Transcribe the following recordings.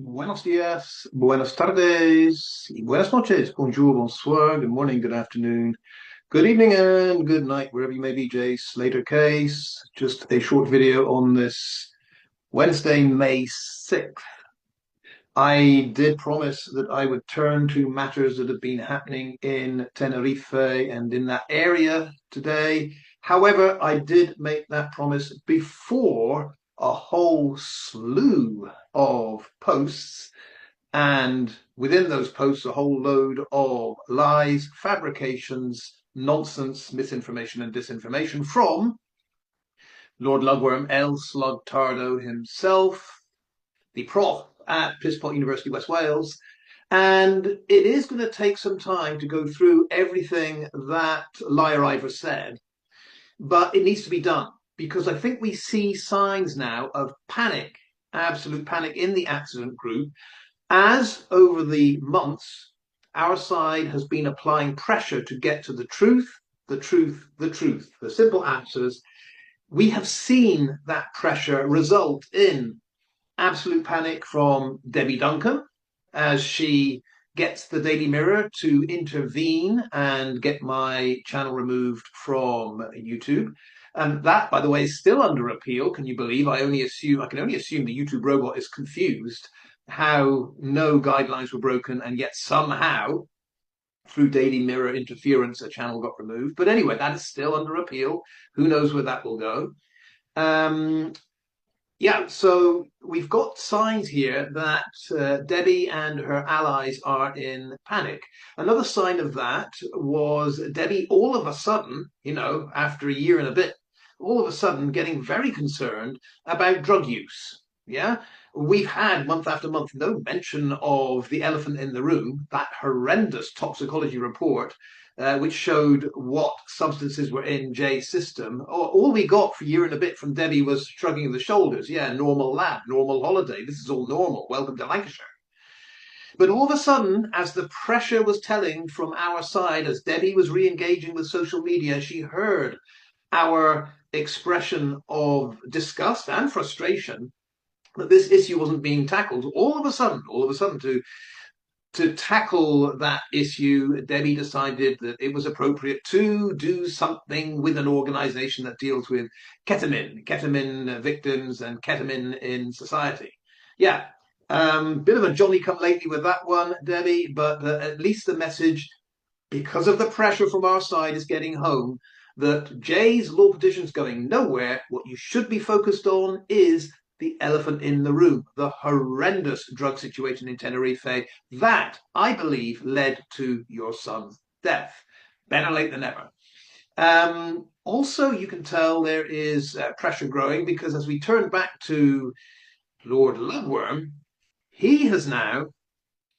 Buenos días, buenas tardes, y buenas noches. Bonjour, bonsoir, good morning, good afternoon, good evening, and good night, wherever you may be, Jay Slater case. Just a short video on this Wednesday, May 6th. I did promise that I would turn to matters that have been happening in Tenerife and in that area today. However, I did make that promise before a whole slew of posts, and within those posts, a whole load of lies, fabrications, nonsense, misinformation, and disinformation from Lord Lugworm, El Slug Tardo himself, the prof at Pispot University, West Wales. And it is going to take some time to go through everything that Liar Ivor said, but it needs to be done because I think we see signs now of panic, absolute panic in the accident group, as over the months, our side has been applying pressure to get to the truth, the truth, the truth, the simple answers. We have seen that pressure result in absolute panic from Debbie Duncan as she gets the Daily Mirror to intervene and get my channel removed from YouTube. And that, by the way, is still under appeal. Can you believe? I can only assume the YouTube robot is confused how no guidelines were broken and yet somehow through Daily Mirror interference a channel got removed. But anyway, that is still under appeal. Who knows where that will go? Um, yeah, so we've got signs here that Debbie and her allies are in panic. Another sign of that was Debbie all of a sudden, after a year and a bit, all of a sudden getting very concerned about drug use. Yeah, we've had month after month no mention of the elephant in the room, that horrendous toxicology report which showed what substances were in Jay's system. All we got for a year and a bit from Debbie was shrugging of the shoulders. Yeah, normal lab, normal holiday. This is all normal. Welcome to Lancashire. But all of a sudden, as the pressure was telling from our side, as Debbie was re-engaging with social media, she heard our expression of disgust and frustration that this issue wasn't being tackled. All of a sudden, to tackle that issue, Debbie decided that it was appropriate to do something with an organization that deals with ketamine victims and ketamine in society. Yeah, bit of a Johnny come lately with that one, Debbie, but at least the message, because of the pressure from our side, is getting home that Jay's law petition's going nowhere. What you should be focused on is the elephant in the room, the horrendous drug situation in Tenerife that I believe led to your son's death. Better late than never. Also, you can tell there is pressure growing because as we turn back to Lord Lugworm, he has now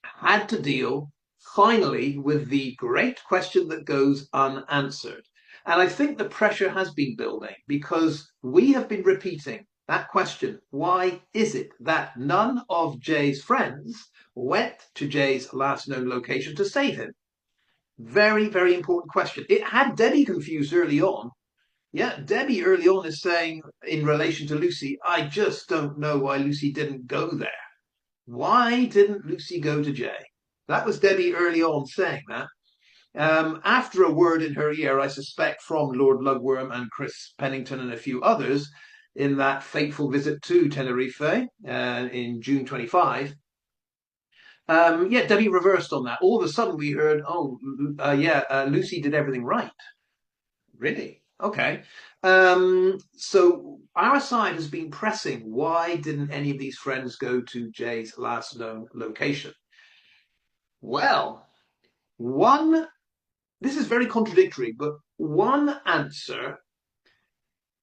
had to deal finally with the great question that goes unanswered. And I think the pressure has been building because we have been repeating that question. Why is it that none of Jay's friends went to Jay's last known location to save him? Very, very important question. It had Debbie confused early on. Yeah, Debbie early on is saying in relation to Lucy, I just don't know why Lucy didn't go there. Why didn't Lucy go to Jay? That was Debbie early on saying that. After a word in her ear, I suspect, from Lord Lugworm and Chris Pennington and a few others in that fateful visit to Tenerife in June 25. Yeah, Debbie reversed on that. All of a sudden we heard, Lucy did everything right. Really? Okay. So our side has been pressing. Why didn't any of these friends go to Jay's last known location? Well, this is very contradictory, but one answer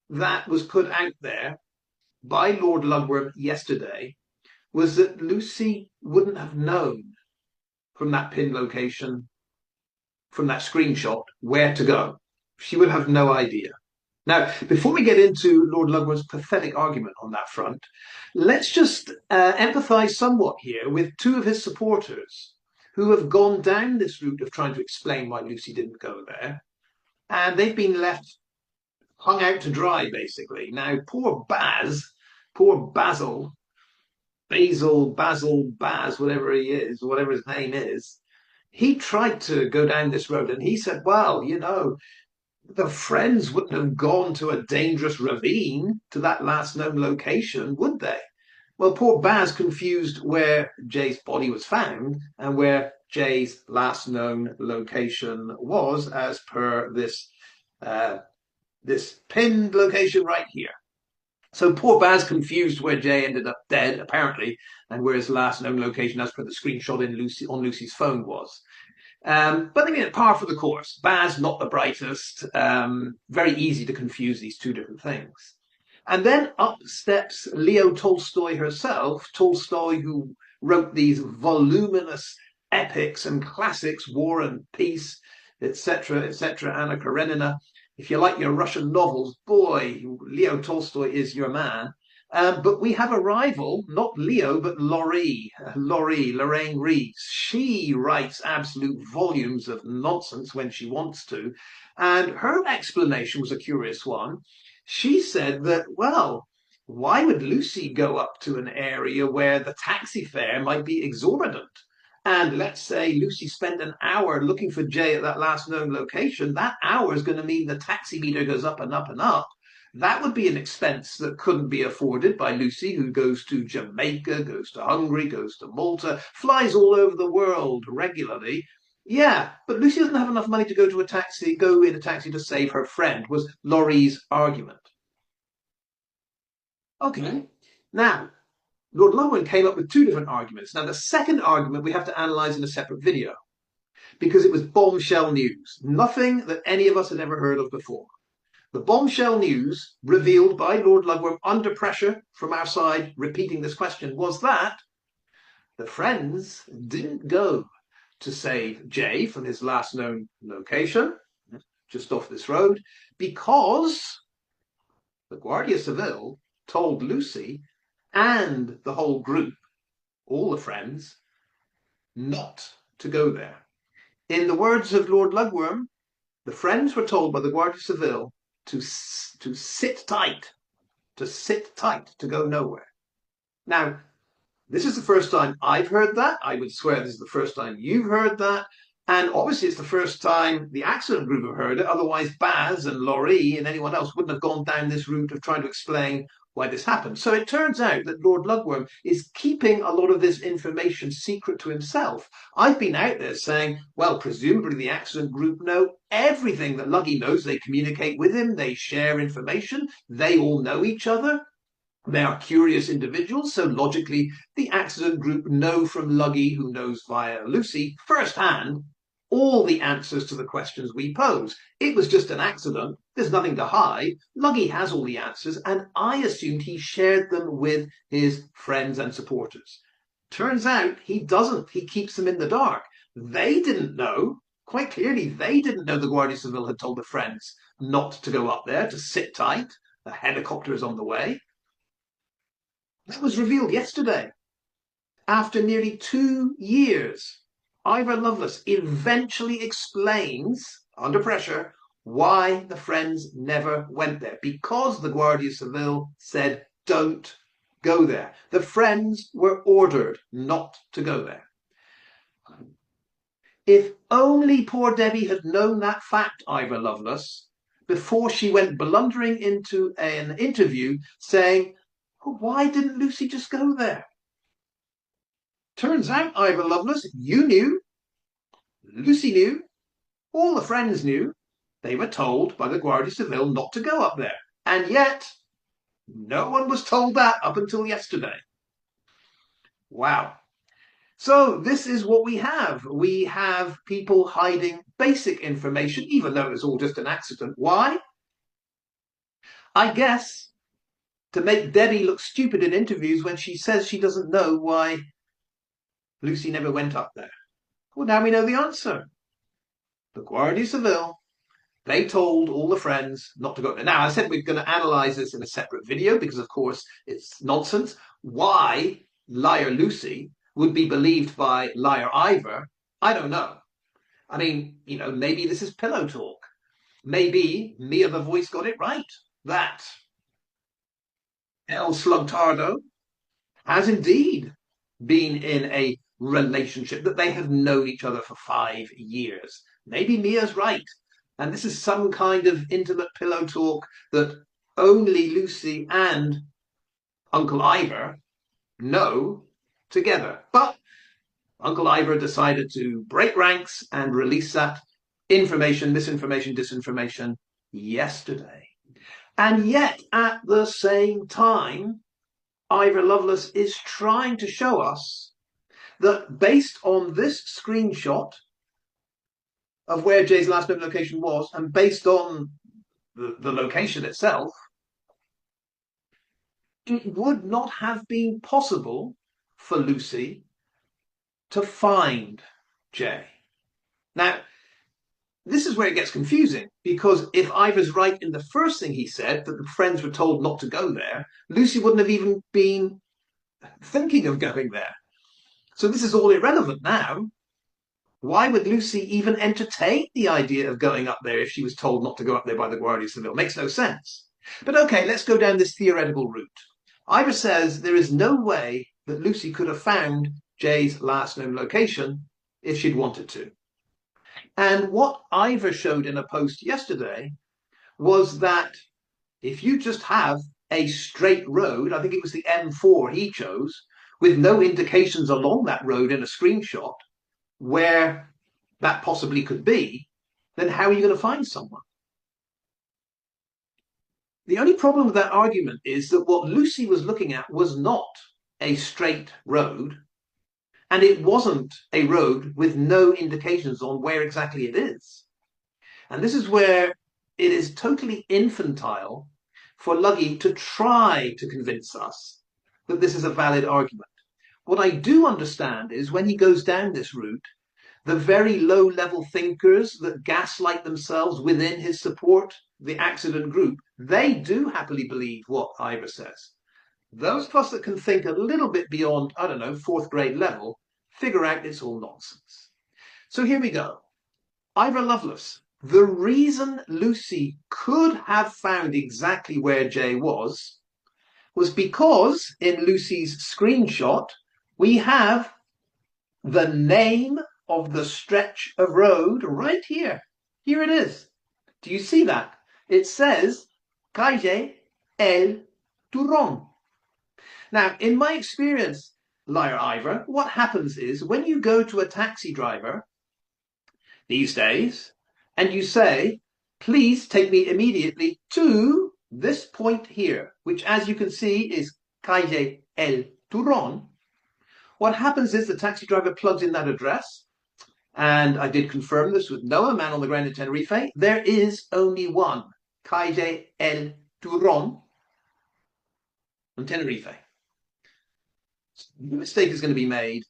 that was put out there by Lord Lugworm yesterday was that Lucy wouldn't have known from that pin location, from that screenshot, where to go. She would have no idea. Now, before we get into Lord Lugworm's pathetic argument on that front, let's just empathise somewhat here with two of his supporters who have gone down this route of trying to explain why Lucy didn't go there, and they've been left hung out to dry, basically. Now, poor Basil, Basil, Baz, whatever he is, whatever his name is, he tried to go down this road and he said, well, the friends wouldn't have gone to a dangerous ravine to that last known location, would they? Well, poor Baz confused where Jay's body was found and where Jay's last known location was, as per uh, this pinned location right here. So poor Baz confused where Jay ended up dead, apparently, and where his last known location, as per the screenshot on Lucy's phone, was. But again, par for the course. Baz, not the brightest. Very easy to confuse these two different things. And then up steps Leo Tolstoy herself, Tolstoy, who wrote these voluminous epics and classics, War and Peace, etc., etc., Anna Karenina. If you like your Russian novels, boy, Leo Tolstoy is your man. But we have a rival, not Leo, but Lorraine Reeves. She writes absolute volumes of nonsense when she wants to. And her explanation was a curious one. She said that, well, why would Lucy go up to an area where the taxi fare might be exorbitant? And let's say Lucy spent an hour looking for Jay at that last known location. That hour is going to mean the taxi meter goes up and up and up. That would be an expense that couldn't be afforded by Lucy, who goes to Jamaica, goes to Hungary, goes to Malta, flies all over the world regularly. Yeah, but Lucy doesn't have enough money to go in a taxi to save her friend, was Laurie's argument. Okay. Now, Lord Longman came up with two different arguments. Now, the second argument we have to analyze in a separate video because it was bombshell news, nothing that any of us had ever heard of before. The bombshell news revealed by Lord Lugworm under pressure from our side, repeating this question, was that the friends didn't go to save Jay from his last known location, just off this road, because the Guardia Civil told Lucy and the whole group, all the friends, not to go there. In the words of Lord Lugworm, the friends were told by the Guardia Civil to sit tight, to go nowhere. Now, this is the first time I've heard that. I would swear this is the first time you've heard that. And obviously it's the first time the accident group have heard it. Otherwise, Baz and Laurie and anyone else wouldn't have gone down this route of trying to explain why this happened. So it turns out that Lord Lugworm is keeping a lot of this information secret to himself. I've been out there saying, well, presumably the accident group know everything that Luggy knows. They communicate with him, they share information, they all know each other. They are curious individuals, so logically the accident group know from Luggy, who knows via Lucy, firsthand all the answers to the questions we pose. It was just an accident. There's nothing to hide. Luggy has all the answers, and I assumed he shared them with his friends and supporters. Turns out he doesn't. He keeps them in the dark. They didn't know. Quite clearly, they didn't know the Guardia Civil had told the friends not to go up there, to sit tight. The helicopter is on the way. That was revealed yesterday. After nearly 2 years, Ivor Lovelace eventually explains, under pressure, why the friends never went there. Because the Guardia Civil said, don't go there. The friends were ordered not to go there. If only poor Debbie had known that fact, Ivor Lovelace, before she went blundering into an interview saying, why didn't Lucy just go there? Turns out, Ivor Lovelace, you knew, Lucy knew, all the friends knew. They were told by the Guardia Civil not to go up there. And yet, no one was told that up until yesterday. Wow. So this is what we have. We have people hiding basic information, even though it's all just an accident. Why? I guess to make Debbie look stupid in interviews when she says she doesn't know why Lucy never went up there. Well, now we know the answer. The Guardia Civil, they told all the friends not to go there. Now, I said we're going to analyze this in a separate video because, of course, it's nonsense. Why liar Lucy would be believed by liar Ivor, I don't know. I mean, maybe this is pillow talk. Maybe Mia the voice got it right. That El Slugtardo has indeed been in a relationship, that they have known each other for 5 years. Maybe Mia's right. And this is some kind of intimate pillow talk that only Lucy and Uncle Ivor know together. But Uncle Ivor decided to break ranks and release that information, misinformation, disinformation yesterday. And yet, at the same time, Ivor Lovelace is trying to show us that based on this screenshot of where Jay's last known location was, and based on the location itself, it would not have been possible for Lucy to find Jay. Now, this is where it gets confusing, because if Ivor's right in the first thing he said, that the friends were told not to go there, Lucy wouldn't have even been thinking of going there. So this is all irrelevant now. Why would Lucy even entertain the idea of going up there if she was told not to go up there by the Guardia Civil? Makes no sense. But okay, let's go down this theoretical route. Ivor says there is no way that Lucy could have found Jay's last known location if she'd wanted to. And what Ivor showed in a post yesterday was that if you just have a straight road, I think it was the M4 he chose, with no indications along that road in a screenshot where that possibly could be, then how are you going to find someone? The only problem with that argument is that what Lucy was looking at was not a straight road, and it wasn't a road with no indications on where exactly it is. And this is where it is totally infantile for Luggy to try to convince us that this is a valid argument. What I do understand is when he goes down this route, the very low-level thinkers that gaslight themselves within his support, the accident group, they do happily believe what Ivor says. Those of us that can think a little bit beyond, I don't know, fourth grade level, figure out it's all nonsense. So here we go. Ivor Lovelace. The reason Lucy could have found exactly where Jay was because in Lucy's screenshot, we have the name of the stretch of road right here. Here it is. Do you see that? It says Calle El Turron. Now, in my experience, Liar Ivor, what happens is when you go to a taxi driver these days and you say, please take me immediately to this point here, which as you can see is Calle El Turron, what happens is the taxi driver plugs in that address, and I did confirm this with Noah, man on the ground in Tenerife. There is only one, Calle El Turron on Tenerife. No mistake is going to be made.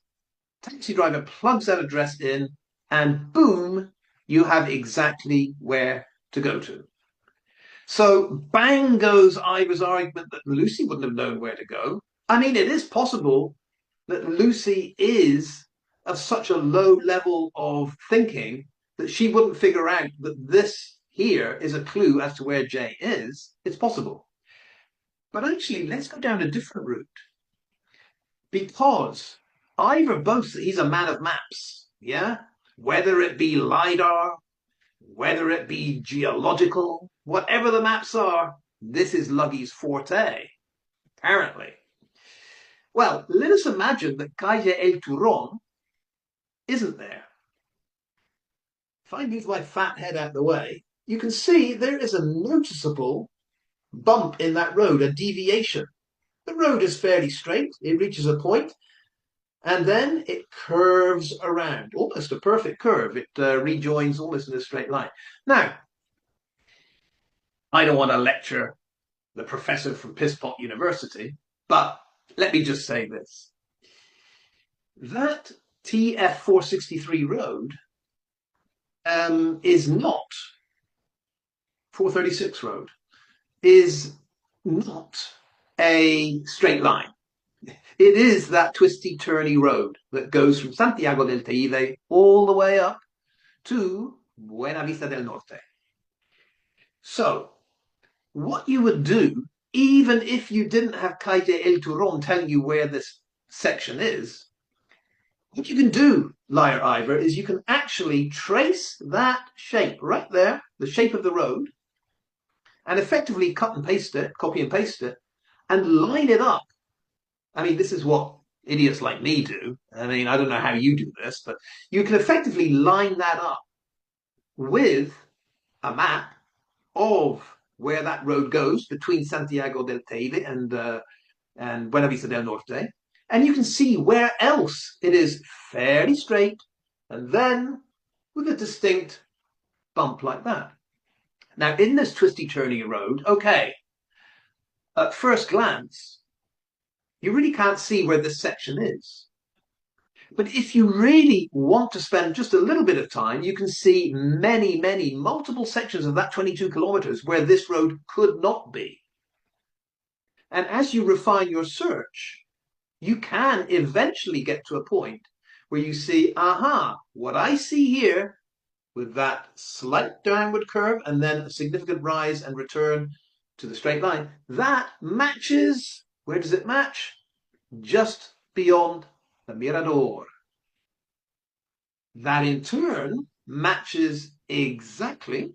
Taxi driver plugs that address in, and boom, you have exactly where to go to. So bang goes Ivor's argument that Lucy wouldn't have known where to go. I mean, it is possible that Lucy is of such a low level of thinking that she wouldn't figure out that this here is a clue as to where Jay is. It's possible. But actually, let's go down a different route. Because Ivor boasts that he's a man of maps, yeah? Whether it be LiDAR, whether it be geological, whatever the maps are, this is Luggy's forte, apparently. Well, let us imagine that Calle El Turron isn't there. If I move my fat head out of the way, you can see there is a noticeable bump in that road, a deviation. The road is fairly straight, it reaches a point, and then it curves around, almost a perfect curve. It rejoins almost in a straight line. Now, I don't want to lecture the professor from Pisspot University, but let me just say this. That TF 463 road is not 436 road, is not a straight line. It is that twisty, turny road that goes from Santiago del Teide all the way up to Buena Vista del Norte. So, what you would do even if you didn't have Calle El Turón telling you where this section is, what you can do, Liar Ivor, is you can actually trace that shape right there, the shape of the road, and effectively cut and paste it, copy and paste it, and line it up. I mean, this is what idiots like me do. I mean, I don't know how you do this, but you can effectively line that up with a map of where that road goes between Santiago del Teide and Buenavista del Norte. And you can see where else it is fairly straight and then with a distinct bump like that. Now, in this twisty, turny road, okay, at first glance, you really can't see where this section is. But if you really want to spend just a little bit of time, you can see many, multiple sections of that 22 kilometers where this road could not be. And as you refine your search, you can eventually get to a point where you see, aha, what I see here with that slight downward curve and then a significant rise and return to the straight line, that matches, where does it match? Just beyond the Mirador. That in turn matches exactly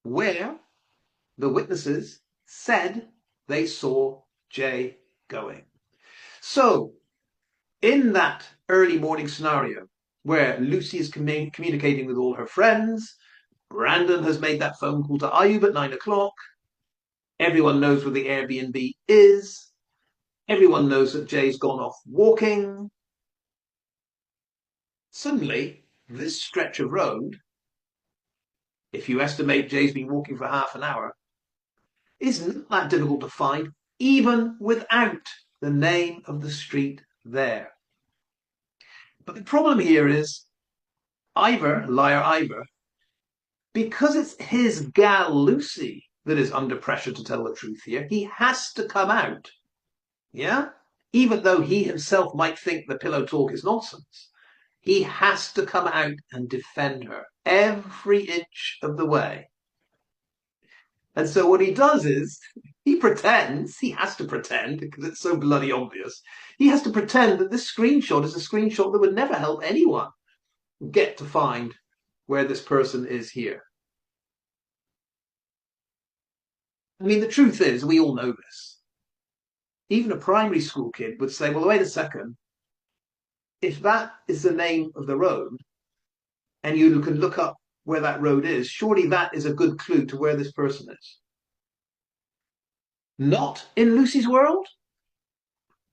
where the witnesses said they saw Jay going. So, in that early morning scenario where Lucy is communicating with all her friends, Brandon has made that phone call to Ayub at 9 o'clock, everyone knows where the Airbnb is, everyone knows that Jay's gone off walking. Suddenly, this stretch of road, if you estimate Jay's been walking for half an hour, isn't that difficult to find, even without the name of the street there. But the problem here is Liar Ivor, because it's his gal Lucy that is under pressure to tell the truth here, he has to come out. Yeah? Even though he himself might think the pillow talk is nonsense, he has to come out and defend her every inch of the way. And so what he does is he has to pretend, because it's so bloody obvious, he has to pretend that this screenshot is a screenshot that would never help anyone get to find where this person is here. I mean, the truth is, we all know this. Even a primary school kid would say, well, wait a second. If that is the name of the road, and you can look up where that road is, surely that is a good clue to where this person is. Not in Lucy's world,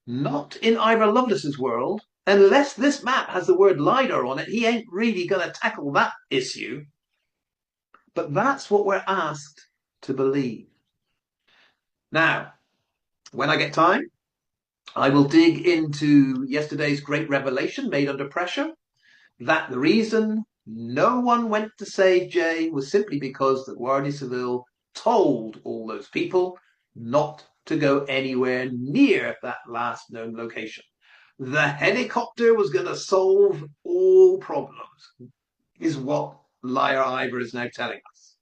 not in Ivor Lovelace's world. Unless this map has the word LIDAR on it, he ain't really going to tackle that issue. But that's what we're asked to believe. Now, when I get time, I will dig into yesterday's great revelation made under pressure, that the reason no one went to save Jay was simply because the Guardia Civil told all those people not to go anywhere near that last known location. The helicopter was going to solve all problems, is what Liar Ivor is now telling us.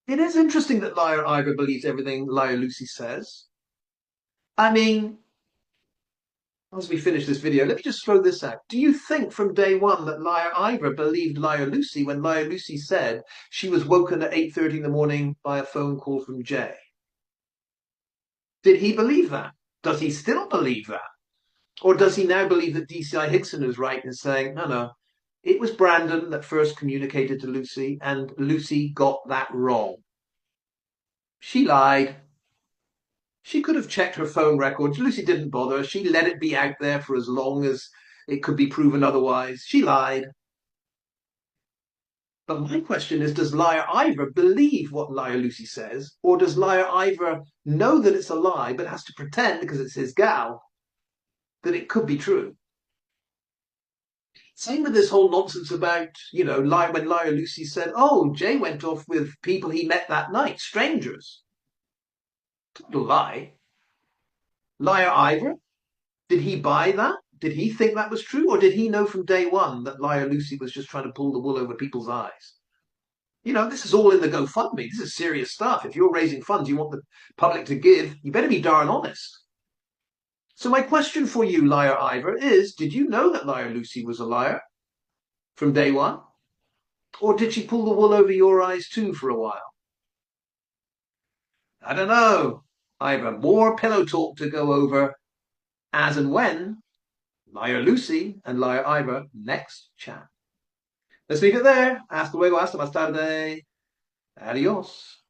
It is interesting that Liar Ivor believes everything Liar Lucy says. I mean, as we finish this video, let me just throw this out. Do you think from day one that Liar Ivor believed Liar Lucy when Liar Lucy said she was woken at 8:30 in the morning by a phone call from Jay? Did he believe that? Does he still believe that? Or does he now believe that DCI Hickson is right in saying, no, it was Brandon that first communicated to Lucy and Lucy got that wrong? She lied. She could have checked her phone records. Lucy didn't bother. She let it be out there for as long as it could be proven otherwise. She lied. But my question is, does Liar Ivor believe what Liar Lucy says? Or does Liar Ivor know that it's a lie, but has to pretend, because it's his gal, that it could be true? Same with this whole nonsense about, when Liar Lucy said, oh, Jay went off with people he met that night, strangers. Total lie. Liar Ivor, did he buy that? Did he think that was true? Or did he know from day one that Liar Lucy was just trying to pull the wool over people's eyes? This is all in the GoFundMe. This is serious stuff. If you're raising funds, you want the public to give, you better be darn honest. So my question for you, Liar Ivor, is did you know that Liar Lucy was a liar from day one? Or did she pull the wool over your eyes too for a while? I don't know. Ivor, more pillow talk to go over as and when Liar Lucy and Liar Ivor next chat. Let's leave it there. Hasta luego, hasta más tarde. Adios.